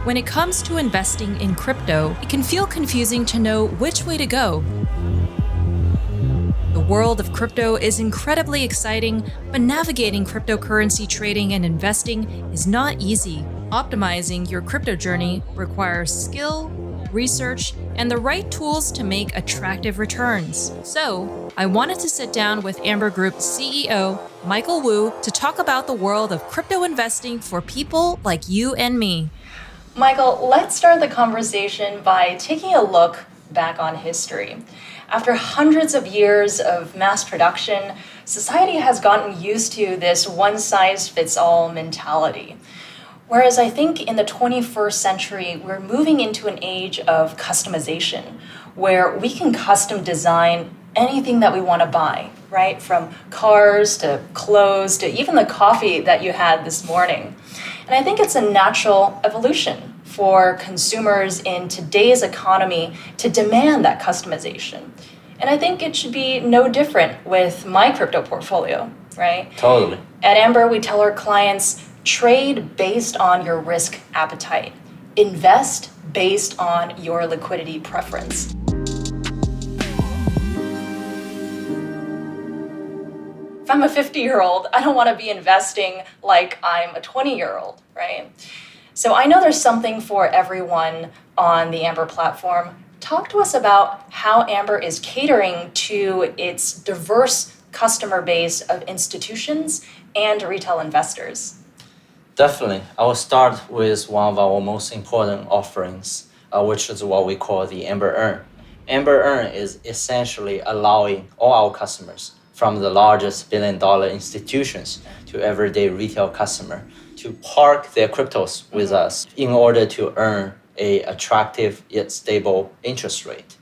When it comes to investing in crypto, it can feel confusing to know which way to go. The world of crypto is incredibly exciting, but navigating cryptocurrency trading and investing is not easy. Optimizing your crypto journey requires skill, research, and the right tools to make attractive returns. So, I wanted to sit down with Amber Group's CEO, Michael Wu, to talk about the world of crypto investing for people like you and me. Michael, let's start the conversation by taking a look back on history. After hundreds of years of mass production, society has gotten used to this one-size-fits-all mentality. Whereas I think in the 21st century, we're moving into an age of customization, where we can custom design anything that we want to buy, right? From cars to clothes to even the coffee that you had this morning. And I think it's a natural evolution for consumers in today's economy to demand that customization. And I think it should be no different with my crypto portfolio, right? Totally. At Amber, we tell our clients, trade based on your risk appetite. Invest based on your liquidity preference. If I'm a 50-year-old, I don't want to be investing like I'm a 20-year-old, right? So I know there's something for everyone on the Amber platform. Talk to us about how Amber is catering to its diverse customer base of institutions and retail investors. Definitely. I will start with one of our most important offerings, which is what we call the Amber Earn. Amber Earn is essentially allowing all our customers, from the largest billion-dollar institutions to everyday retail customer, to park their cryptos with us in order to earn a attractive yet stable interest rate.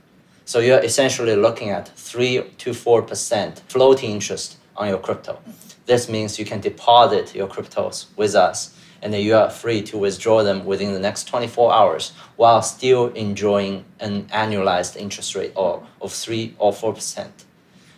So you're essentially looking at 3 to 4% floating interest on your crypto. This means you can deposit your cryptos with us and then you are free to withdraw them within the next 24 hours while still enjoying an annualized interest rate of 3 or 4%.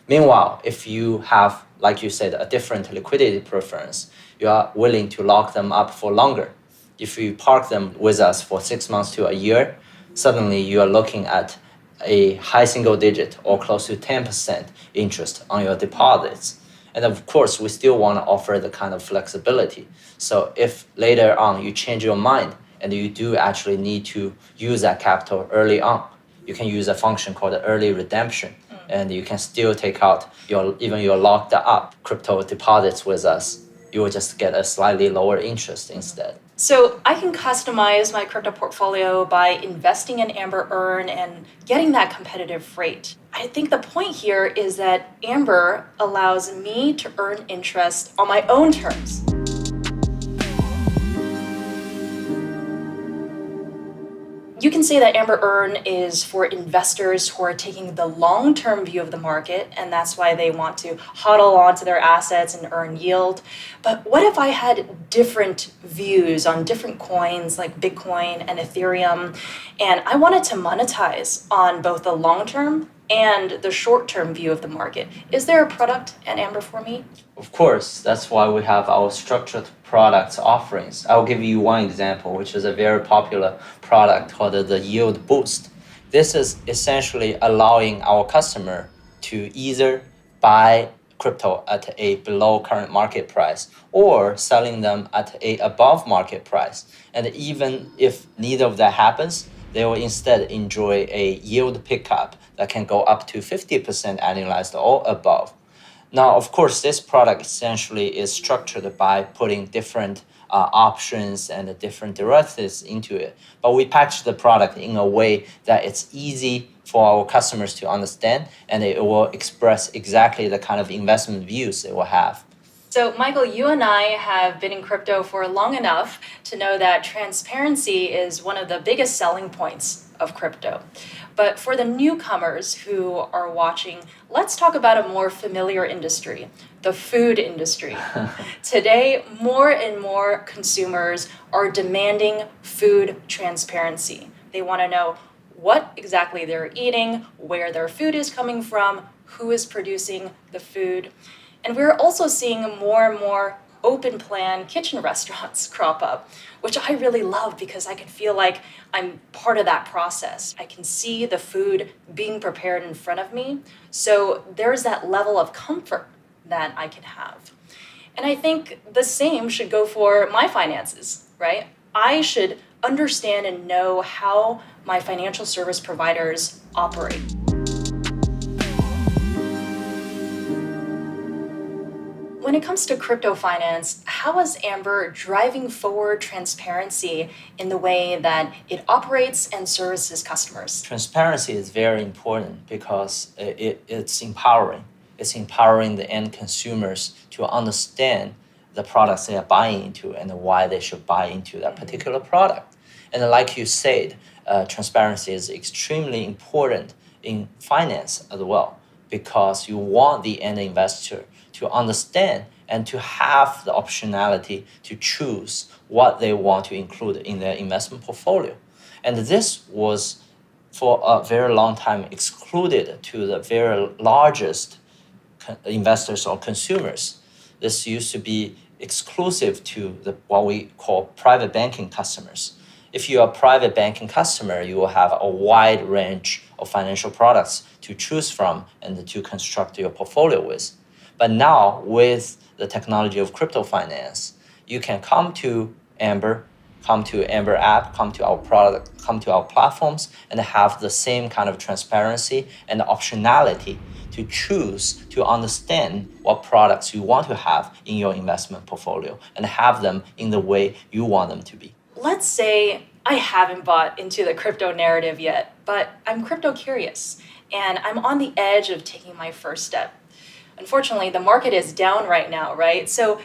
Meanwhile, if you have, like you said, a different liquidity preference, you are willing to lock them up for longer. If you park them with us for 6 months to a year, suddenly you are looking at a high single digit or close to 10% interest on your deposits. And of course, we still want to offer the kind of flexibility. So if later on you change your mind and you do actually need to use that capital early on, you can use a function called early redemption. And you can still take out your locked up crypto deposits with us. You will just get a slightly lower interest instead. So I can customize my crypto portfolio by investing in Amber Earn and getting that competitive rate. I think the point here is that Amber allows me to earn interest on my own terms. You can say that Amber Earn is for investors who are taking the long-term view of the market, and that's why they want to hodl onto their assets and earn yield. But what if I had different views on different coins like Bitcoin and Ethereum, and I wanted to monetize on both the long-term and the short-term view of the market? Is there a product at Amber for me? Of course, that's why we have our structured products offerings. I'll give you one example, which is a very popular product called the Yield Boost. This is essentially allowing our customer to either buy crypto at a below current market price or selling them at a above market price. And even if neither of that happens, they will instead enjoy a yield pickup that can go up to 50% annualized or above. Now, of course, this product essentially is structured by putting different options and different derivatives into it. But we package the product in a way that it's easy for our customers to understand, and it will express exactly the kind of investment views it will have. So, Michael, you and I have been in crypto for long enough to know that transparency is one of the biggest selling points of crypto. But for the newcomers who are watching, let's talk about a more familiar industry, the food industry. Today, more and more consumers are demanding food transparency. They want to know what exactly they're eating, where their food is coming from, who is producing the food. And we're also seeing more and more open plan kitchen restaurants crop up, which I really love because I can feel like I'm part of that process. I can see the food being prepared in front of me. So there's that level of comfort that I can have. And I think the same should go for my finances, right? I should understand and know how my financial service providers operate. When it comes to crypto finance, how is Amber driving forward transparency in the way that it operates and services customers? Transparency is very important because it's empowering. It's empowering the end consumers to understand the products they are buying into and why they should buy into that particular product. And like you said, transparency is extremely important in finance as well because you want the end investor to understand and to have the optionality to choose what they want to include in their investment portfolio. And this was for a very long time excluded to the very largest investors or consumers. This used to be exclusive to what we call private banking customers. If you are a private banking customer, you will have a wide range of financial products to choose from and to construct your portfolio with. But now, with the technology of crypto finance, you can come to Amber app, come to our product, come to our platforms, and have the same kind of transparency and optionality to choose to understand what products you want to have in your investment portfolio and have them in the way you want them to be. Let's say I haven't bought into the crypto narrative yet, but I'm crypto curious and I'm on the edge of taking my first step. Unfortunately, the market is down right now, right? So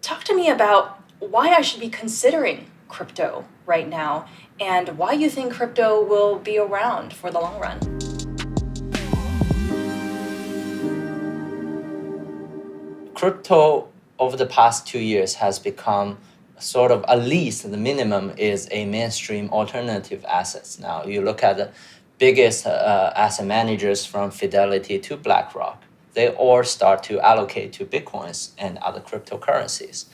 talk to me about why I should be considering crypto right now and why you think crypto will be around for the long run. Crypto over the past 2 years has become sort of, at least the minimum, is a mainstream alternative assets. Now, you look at the biggest asset managers from Fidelity to BlackRock, they all start to allocate to Bitcoins and other cryptocurrencies.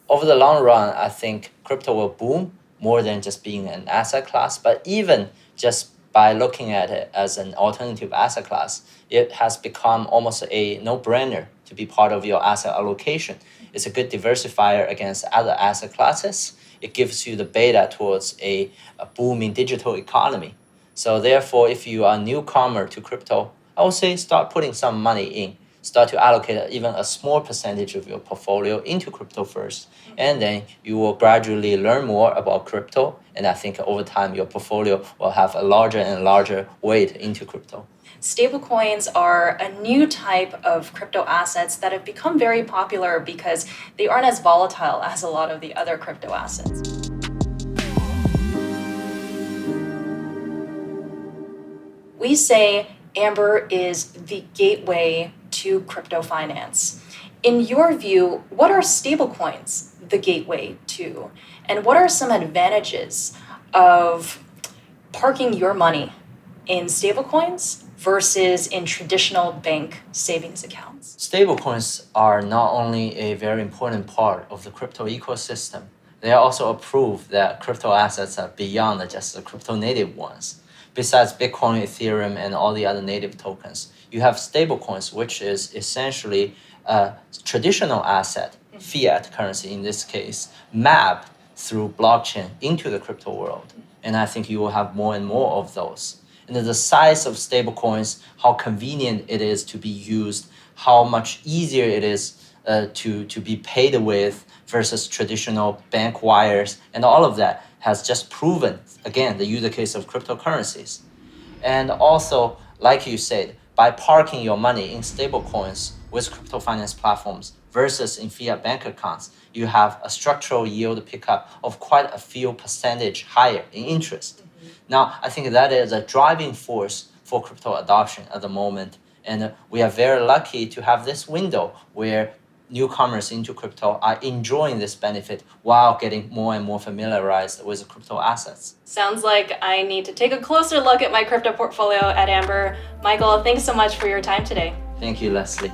Over the long run, I think crypto will boom more than just being an asset class, but even just by looking at it as an alternative asset class, it has become almost a no-brainer to be part of your asset allocation. It's a good diversifier against other asset classes. It gives you the beta towards a booming digital economy. So therefore, if you are a newcomer to crypto, I would say start putting some money in. Start to allocate even a small percentage of your portfolio into crypto first. And then you will gradually learn more about crypto. And I think over time, your portfolio will have a larger and larger weight into crypto. Stablecoins are a new type of crypto assets that have become very popular because they aren't as volatile as a lot of the other crypto assets. We say Amber is the gateway to crypto finance. In your view, what are stablecoins the gateway to? And what are some advantages of parking your money in stablecoins versus in traditional bank savings accounts? Stablecoins are not only a very important part of the crypto ecosystem, they are also a proof that crypto assets are beyond just the crypto native ones. Besides Bitcoin, Ethereum, and all the other native tokens, you have stablecoins, which is essentially a traditional asset, fiat currency in this case, mapped through blockchain into the crypto world. And I think you will have more and more of those. And the size of stablecoins, how convenient it is to be used, how much easier it is to be paid with versus traditional bank wires, and all of that has just proven, again, the use case of cryptocurrencies. And also, like you said, by parking your money in stablecoins with crypto finance platforms versus in fiat bank accounts, you have a structural yield pickup of quite a few percentage higher in interest. Now, I think that is a driving force for crypto adoption at the moment. And we are very lucky to have this window where newcomers into crypto are enjoying this benefit while getting more and more familiarized with crypto assets. Sounds like I need to take a closer look at my crypto portfolio at Amber. Michael, thanks so much for your time today. Thank you, Leslie.